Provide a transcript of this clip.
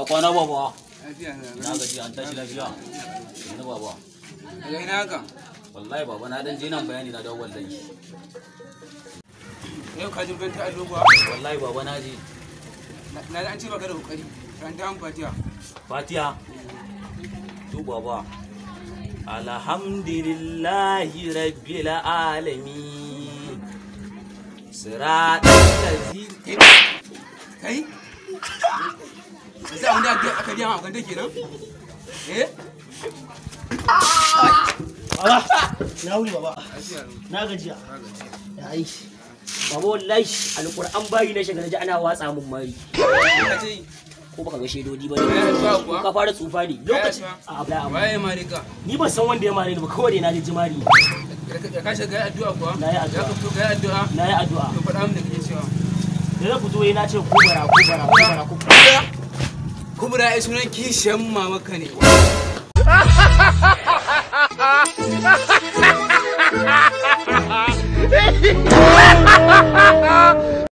kwana baba. Lafiya na. Na gaji an tashi lafiya. Ina baba. Daga ina haka? Wallahi baba na dan je nan bayani na dawo wallahi. Yau ka jin ta allo kuwa? Wallahi baba na je. Na an ce baka da kokari. Ran ta Fatiha. Fatiha. To baba. Alhamdulillahi rabbil alamin. Siratal ladzi Kai? Sai wanda aka biya ma kan take nan? Baba, na wuri baba. Na gajiya. Ya aiki. Baba wallahi alƙur'an bayi na shiga naji ana watsa mun mari. Ko baka ga shedodi ba ne? Ka fara tsufa ne. Lokacin a abla amma. Waye marika? Ni ban san wanda ya mare ni ba kawai dai na ji mari. Ka shiga addu'a kuwa? Na yi addu'a. Ka fito ga addu'a? Na yi addu'a. To faɗa min da kake cewa. Da na fito na ce kubara. Kubura ai sunan kishiyan mamaka ne.